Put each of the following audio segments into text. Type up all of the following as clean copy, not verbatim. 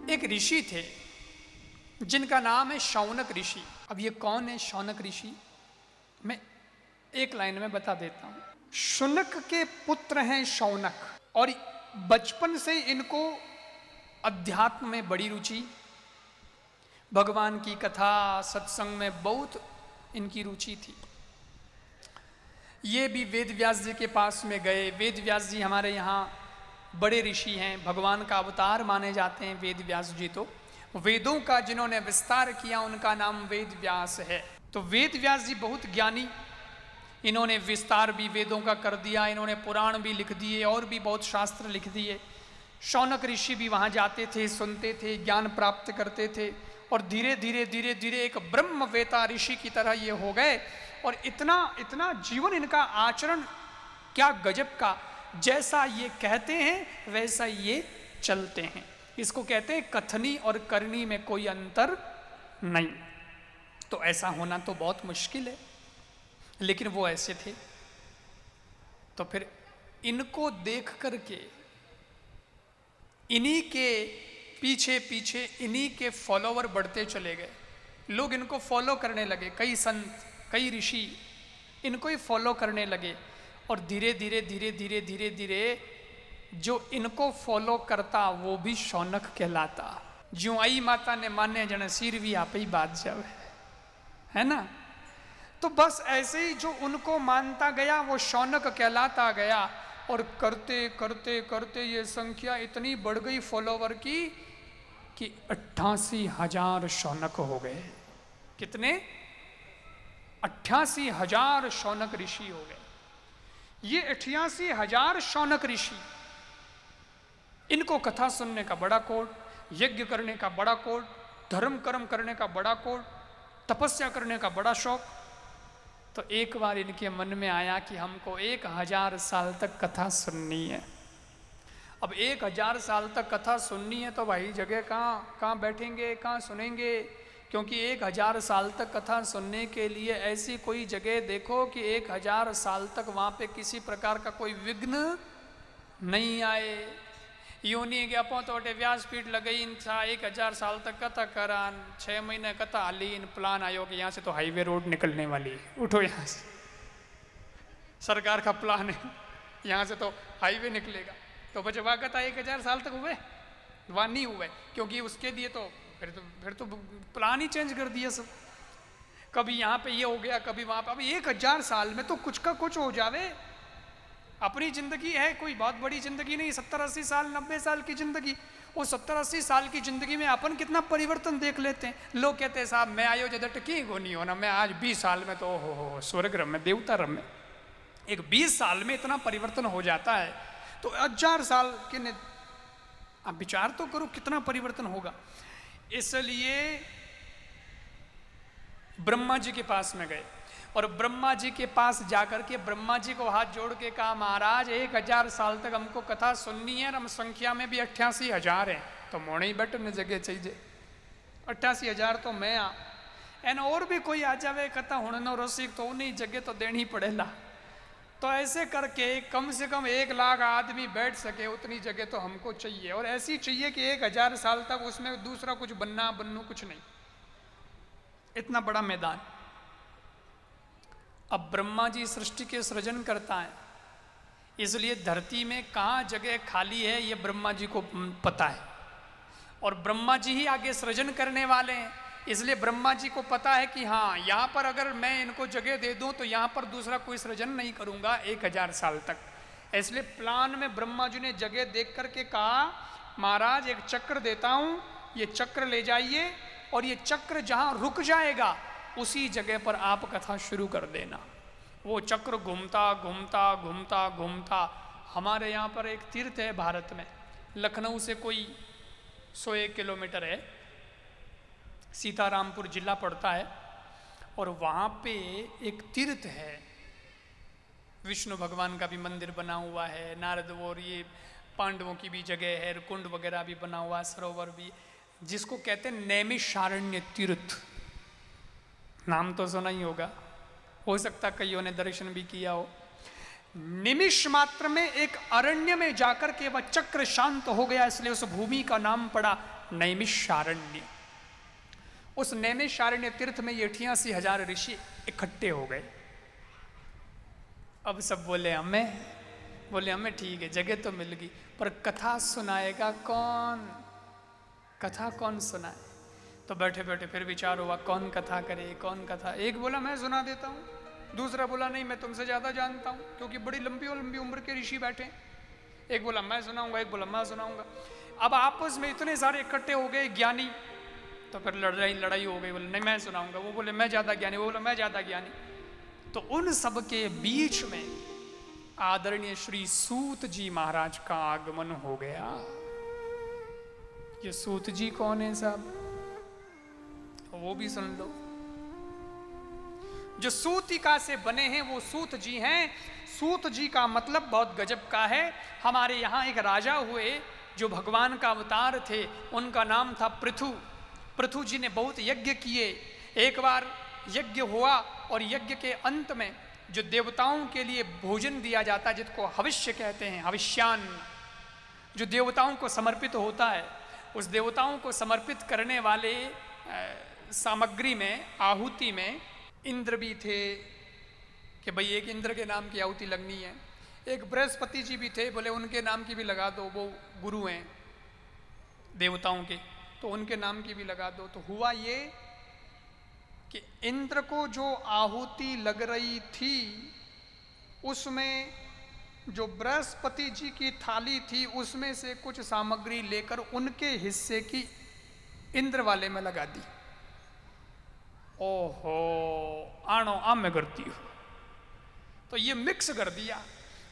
एक ऋषि थे जिनका नाम है शौनक ऋषि। अब ये कौन है शौनक ऋषि, मैं एक लाइन में बता देता हूं। शुनक के पुत्र हैं शौनक, और बचपन से इनको अध्यात्म में बड़ी रुचि, भगवान की कथा सत्संग में बहुत इनकी रुचि थी। ये भी वेद व्यास जी के पास में गए। वेद व्यास जी हमारे यहाँ बड़े ऋषि हैं, भगवान का अवतार माने जाते हैं वेद व्यास जी। तो वेदों का जिन्होंने विस्तार किया उनका नाम वेद व्यास है। तो वेद व्यास जी बहुत ज्ञानी, इन्होंने विस्तार भी वेदों का कर दिया, इन्होंने पुराण भी लिख दिए और भी बहुत शास्त्र लिख दिए। शौनक ऋषि भी वहाँ जाते थे, सुनते थे, ज्ञान प्राप्त करते थे, और धीरे धीरे धीरे धीरे एक ब्रह्मवेता ऋषि की तरह ये हो गए। और इतना इतना जीवन इनका आचरण क्या गजब का, जैसा ये कहते हैं वैसा ये चलते हैं। इसको कहते हैं कथनी और करनी में कोई अंतर नहीं। तो ऐसा होना तो बहुत मुश्किल है, लेकिन वो ऐसे थे। तो फिर इनको देख करके इन्हीं के पीछे पीछे इन्हीं के फॉलोवर बढ़ते चले गए। लोग इनको फॉलो करने लगे, कई संत कई ऋषि इनको ही फॉलो करने लगे। और धीरे धीरे धीरे धीरे धीरे धीरे जो इनको फॉलो करता वो भी शौनक कहलाता। ज्यों आई माता ने माने जन सिर भी आप ही बात जावे, है ना। तो बस ऐसे ही जो उनको मानता गया वो शौनक कहलाता गया। और करते करते करते ये संख्या इतनी बढ़ गई फॉलोवर की कि 88,000 शौनक हो गए। कितने? 88,000 शौनक ऋषि हो गए। ये 88,000 शौनक ऋषि, इनको कथा सुनने का बड़ा कोड, यज्ञ करने का बड़ा कोड, धर्म कर्म करने का बड़ा कोड, तपस्या करने का बड़ा शौक। तो एक बार इनके मन में आया कि हमको 1000 साल तक कथा सुननी है। अब 1000 साल तक कथा सुननी है तो भाई जगह कहाँ बैठेंगे, कहाँ सुनेंगे? क्योंकि 1000 साल तक कथा सुनने के लिए ऐसी कोई जगह देखो कि 1000 साल तक वहाँ पे किसी प्रकार का कोई विघ्न नहीं आए। यूँ नहीं कि अपो तो व्यासपीठ लगई था 1000 साल तक कथा करान, 6 महीने कथा हाली, इन प्लान आयो कि यहाँ से तो हाईवे रोड निकलने वाली है, उठो यहाँ से, सरकार का प्लान है यहाँ से तो हाईवे निकलेगा। तो बचवा कथा 1000 साल तक हुए? वहाँ नहीं हुए, क्योंकि उसके लिए तो फिर तो प्लान ही चेंज कर दिया सब। कभी यहाँ पे ये हो गया, कभी वहाँ पे। अब 1000 साल में तो कुछ का कुछ हो जावे। अपनी जिंदगी है, कोई बहुत बड़ी जिंदगी नहीं, 70-80 साल 90 साल की जिंदगी। वो 70-80 साल की जिंदगी में अपन कितना परिवर्तन देख लेते हैं। लोग कहते हैं साहब मैं आयो जब टकी को नहीं होना, मैं आज 20 साल में तो हो स्वर्ग रम में, देवता रम में। एक 20 साल में इतना परिवर्तन हो जाता है, तो 1000 साल के ने आप विचार तो करो कितना परिवर्तन होगा। इसलिए ब्रह्मा जी के पास में गए, और ब्रह्मा जी के पास जाकर के ब्रह्मा जी को हाथ जोड़ के कहा, महाराज 1000 साल तक हमको कथा सुननी है, और हम संख्या में भी 88,000 हैं, तो मोने ही बैठ ने जगह चाहिए। 88,000 तो मैं एन और भी कोई आ जावे कथा हुणनो रसिक, तो उन्हीं जगह तो देनी पड़ेला। तो ऐसे करके कम से कम 1 लाख आदमी बैठ सके उतनी जगह तो हमको चाहिए। और ऐसी चाहिए कि 1000 साल तक उसमें दूसरा कुछ बनू कुछ नहीं, इतना बड़ा मैदान। अब ब्रह्मा जी सृष्टि के सृजन करता है, इसलिए धरती में कहाँ जगह खाली है ये ब्रह्मा जी को पता है। और ब्रह्मा जी ही आगे सृजन करने वाले हैं, इसलिए ब्रह्मा जी को पता है कि हाँ यहाँ पर अगर मैं इनको जगह दे दूँ तो यहाँ पर दूसरा कोई सृजन नहीं करूँगा 1000 साल तक। इसलिए प्लान में ब्रह्मा जी ने जगह देख करके कहा, महाराज एक चक्र देता हूँ, ये चक्र ले जाइए, और ये चक्र जहाँ रुक जाएगा उसी जगह पर आप कथा शुरू कर देना। वो चक्र घूमता घूमता घूमता घूमता, हमारे यहाँ पर एक तीर्थ है भारत में, लखनऊ से कोई 101 किलोमीटर है, सीतारामपुर जिला पड़ता है, और वहाँ पे एक तीर्थ है, विष्णु भगवान का भी मंदिर बना हुआ है, नारद और ये पांडवों की भी जगह है, कुंड वगैरह भी बना हुआ है, सरोवर भी, जिसको कहते हैं नैमिषारण्य तीर्थ। नाम तो सुना ही होगा, हो सकता कईयों ने दर्शन भी किया हो। निमिष मात्र में एक अरण्य में जाकर के वह चक्र शांत हो गया, इसलिए उस भूमि का नाम पड़ा नैमिषारण्य। उस नैमिषारण्य तीर्थ में ये 88,000 ऋषि इकट्ठे हो गए। अब सब बोले हमें ठीक है, जगह तो मिल गई, पर कथा सुनाएगा कौन? कथा कौन सुनाए? तो बैठे बैठे फिर विचार हुआ कौन कथा करे, कौन कथा। एक बोला मैं सुना देता हूँ, दूसरा बोला नहीं मैं तुमसे ज़्यादा जानता हूँ, क्योंकि बड़ी लंबी और लंबी उम्र के ऋषि बैठे। एक बोला मैं सुनाऊंगा, एक बोला मैं सुनाऊंगा। अब आपस में इतने सारे इकट्ठे हो गए ज्ञानी, तो फिर लड़ाई हो गई। बोले नहीं मैं सुनाऊंगा, वो बोले मैं ज़्यादा ज्ञानी, वो बोला मैं ज़्यादा ज्ञानी। तो उन सब के बीच में आदरणीय श्री सूत जी महाराज का आगमन हो गया। ये सूत जी कौन है साहब? वो भी सुन लो। जो सूतिका से बने हैं वो सूत जी हैं। सूत जी का मतलब बहुत गजब का है। हमारे यहाँ एक राजा हुए जो भगवान का अवतार थे, उनका नाम था पृथु। पृथु जी ने बहुत यज्ञ किए। एक बार यज्ञ हुआ और यज्ञ के अंत में जो देवताओं के लिए भोजन दिया जाता है, जिसको हविष्य कहते हैं, हविष्यान, जो देवताओं को समर्पित होता है, उस देवताओं को समर्पित करने वाले सामग्री में, आहुति में इंद्र भी थे कि भाई एक इंद्र के नाम की आहुति लगनी है। एक बृहस्पति जी भी थे, बोले उनके नाम की भी लगा दो, वो गुरु हैं देवताओं के, तो उनके नाम की भी लगा दो। तो हुआ ये कि इंद्र को जो आहुति लग रही थी उसमें जो बृहस्पति जी की थाली थी उसमें से कुछ सामग्री लेकर उनके हिस्से की इंद्र वाले में लगा दी। ओहो आणो आम में करती हो, तो ये मिक्स कर दिया।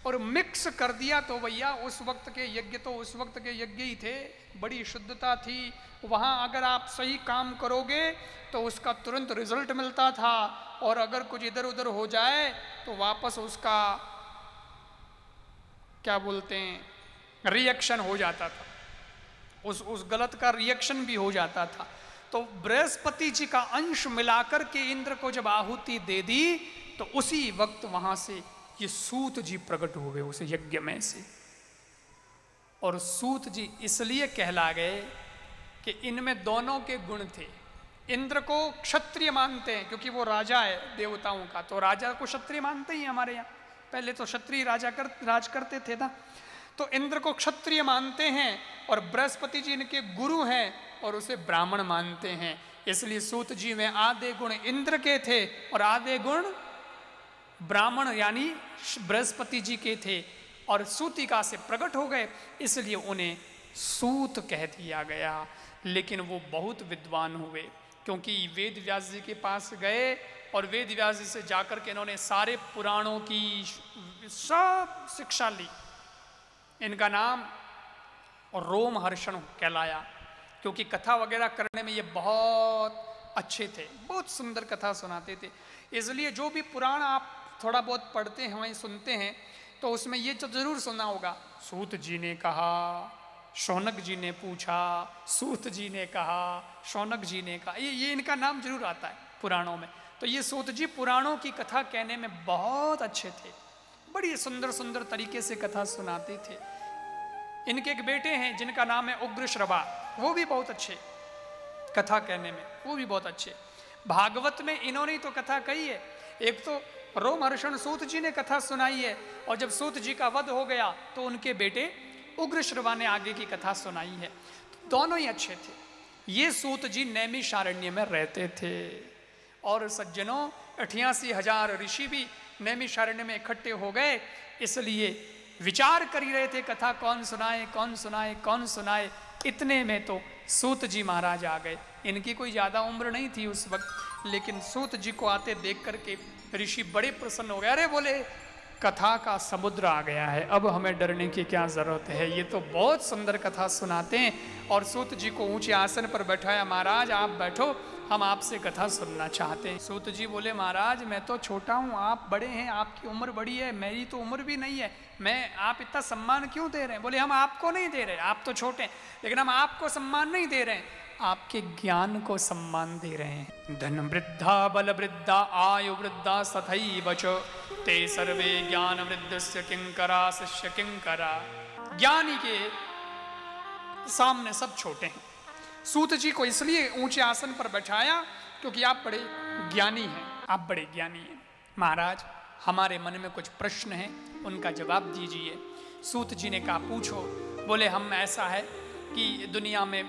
और मिक्स कर दिया तो भैया उस वक्त के यज्ञ तो उस वक्त के यज्ञ ही थे, बड़ी शुद्धता थी वहाँ। अगर आप सही काम करोगे तो उसका तुरंत रिजल्ट मिलता था, और अगर कुछ इधर उधर हो जाए तो वापस उसका क्या बोलते हैं रिएक्शन हो जाता था, उस गलत का रिएक्शन भी हो जाता था। तो बृहस्पति जी का अंश मिलाकर के इंद्र को जब आहुति दे दी तो उसी वक्त वहां से ये सूत जी प्रकट हो गए उस यज्ञ में से। और सूत जी इसलिए कहला गए कि इनमें दोनों के गुण थे। इंद्र को क्षत्रिय मानते हैं क्योंकि वो राजा है देवताओं का, तो राजा को क्षत्रिय मानते ही हमारे यहाँ, पहले तो क्षत्रिय राज करते थे ना। तो इंद्र को क्षत्रिय मानते हैं और बृहस्पति जी इनके गुरु हैं और उसे ब्राह्मण मानते हैं। इसलिए सूत जी में आधे गुण इंद्र के थे और आधे गुण ब्राह्मण यानी बृहस्पति जी के थे, और सूतिका से प्रकट हो गए, इसलिए उन्हें सूत कह दिया गया। लेकिन वो बहुत विद्वान हुए क्योंकि वेद व्यास जी के पास गए और वेद व्यास जी से जाकर के इन्होंने सारे पुराणों की सब शिक्षा ली। इनका नाम रोमहर्षण कहलाया क्योंकि कथा वगैरह करने में ये बहुत अच्छे थे, बहुत सुंदर कथा सुनाते थे। इसलिए जो भी पुराण आप थोड़ा बहुत पढ़ते हैं वहीं सुनते हैं तो उसमें ये तो जरूर सुना होगा, सूत जी ने कहा, शौनक जी ने पूछा, सूत जी ने कहा, शौनक जी ने कहा, ये इनका नाम जरूर आता है पुराणों में। तो ये सूत जी पुराणों की कथा कहने में बहुत अच्छे थे, बड़ी सुंदर सुंदर तरीके से कथा सुनाते थे। इनके एक बेटे हैं जिनका नाम है उग्रश्रवा, वो भी बहुत अच्छे कथा कहने में, वो भी बहुत अच्छे। भागवत में इन्होंने तो कथा कही है, एक तो रोमहर्षण सूत जी ने कथा सुनाई है, और जब सूत जी का वध हो गया तो उनके बेटे उग्रश्रवा ने आगे की कथा सुनाई है। दोनों ही अच्छे थे। ये सूत जी नैमिषारण्य में रहते थे और सज्जनों 88,000 ऋषि भी नैमिषारण्य में इकट्ठे हो गए। इसलिए विचार कर ही रहे थे कथा कौन सुनाए कौन सुनाए कौन सुनाए। इतने में तो सूत जी महाराज आ गए। इनकी कोई ज़्यादा उम्र नहीं थी उस वक्त, लेकिन सूत जी को आते देख करके ऋषि बड़े प्रसन्न हो गए। अरे बोले कथा का समुद्र आ गया है, अब हमें डरने की क्या ज़रूरत है, ये तो बहुत सुंदर कथा सुनाते हैं। और सूत जी को ऊंचे आसन पर बैठाया, महाराज आप बैठो, हम आपसे कथा सुनना चाहते हैं। सूत जी बोले महाराज मैं तो छोटा हूँ, आप बड़े हैं, आपकी उम्र बड़ी है, मेरी तो उम्र भी नहीं है, मैं आप इतना सम्मान क्यों दे रहे हैं? बोले हम आपको नहीं दे रहे, आप तो छोटे हैं, लेकिन हम आपको सम्मान नहीं दे रहे हैं, आपके ज्ञान को सम्मान दे रहे हैं। धन वृद्धा बल वृद्धा आयु वृद्धा तथैव च ते सर्वे ज्ञान वृद्धस्य किंकरा शिष्य किंकरा। ज्ञानी के सामने सब छोटे हैं। सूत जी को इसलिए ऊंचे आसन पर बैठाया क्योंकि आप बड़े ज्ञानी हैं, आप बड़े ज्ञानी हैं। महाराज, हमारे मन में कुछ प्रश्न हैं, उनका जवाब दीजिए। सूत जी ने कहा, पूछो। बोले, हम ऐसा है कि दुनिया में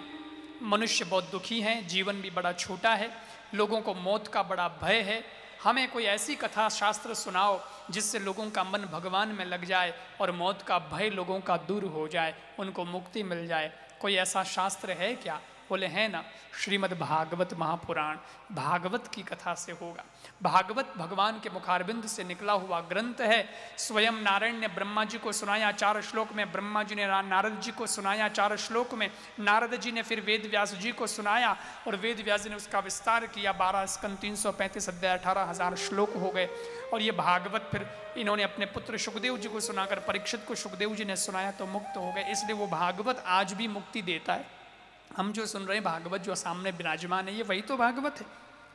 मनुष्य बहुत दुखी हैं, जीवन भी बड़ा छोटा है, लोगों को मौत का बड़ा भय है, हमें कोई ऐसी कथा शास्त्र सुनाओ जिससे लोगों का मन भगवान में लग जाए और मौत का भय लोगों का दूर हो जाए, उनको मुक्ति मिल जाए। कोई ऐसा शास्त्र है क्या? बोले, है ना, श्रीमद् भागवत महापुराण, भागवत की कथा से होगा। भागवत भगवान के मुखारबिंद से निकला हुआ ग्रंथ है। स्वयं नारायण ने ब्रह्मा जी को सुनाया 4 श्लोक में, ब्रह्मा जी ने नारद जी को सुनाया 4 श्लोक में, नारद जी ने फिर वेद व्यास जी को सुनाया और वेद व्यास जी ने उसका विस्तार किया। 12 स्कंद 335 अध्याय 18,000 श्लोक हो गए। और ये भागवत फिर इन्होंने अपने पुत्र सुखदेव जी को सुनाकर परीक्षित को सुखदेव जी ने सुनाया तो मुक्त हो गए। इसलिए वो भागवत आज भी मुक्ति देता है। हम जो सुन रहे हैं भागवत, जो सामने विराजमान है, ये वही तो भागवत है,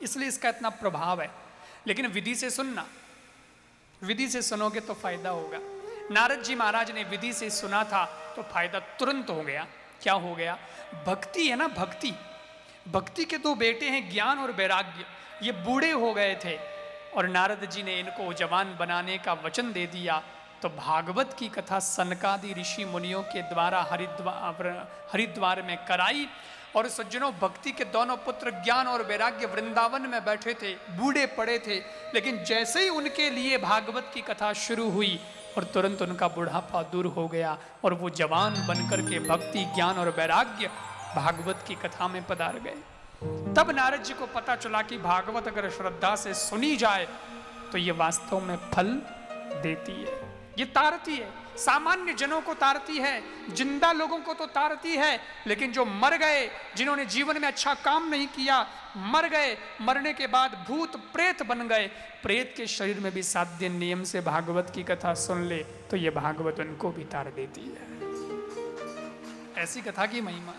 इसलिए इसका इतना प्रभाव है। लेकिन विधि से सुनना, विधि से सुनोगे तो फायदा होगा। नारद जी महाराज ने विधि से सुना था तो फायदा तुरंत हो गया। क्या हो गया? भक्ति है ना, भक्ति। भक्ति के 2 बेटे हैं, ज्ञान और वैराग्य। ये बूढ़े हो गए थे और नारद जी ने इनको जवान बनाने का वचन दे दिया। तो भागवत की कथा सनकादि ऋषि मुनियों के द्वारा हरिद्वार में कराई। और सज्जनों, भक्ति के दोनों पुत्र ज्ञान और वैराग्य वृंदावन में बैठे थे, बूढ़े पड़े थे, लेकिन जैसे ही उनके लिए भागवत की कथा शुरू हुई और तुरंत उनका बुढ़ापा दूर हो गया और वो जवान बनकर के भक्ति, ज्ञान और वैराग्य भागवत की कथा में पधार गए। तब नारद जी को पता चला कि भागवत अगर श्रद्धा से सुनी जाए तो ये वास्तव में फल देती है, ये तारती है, सामान्य जनों को तारती है, जिंदा लोगों को तो तारती है, लेकिन जो मर गए, जिन्होंने जीवन में अच्छा काम नहीं किया, मर गए, मरने के बाद भूत प्रेत बन गए, प्रेत के शरीर में भी 7 दिन नियम से भागवत की कथा सुन ले तो ये भागवत उनको भी तार देती है। ऐसी कथा की महिमा।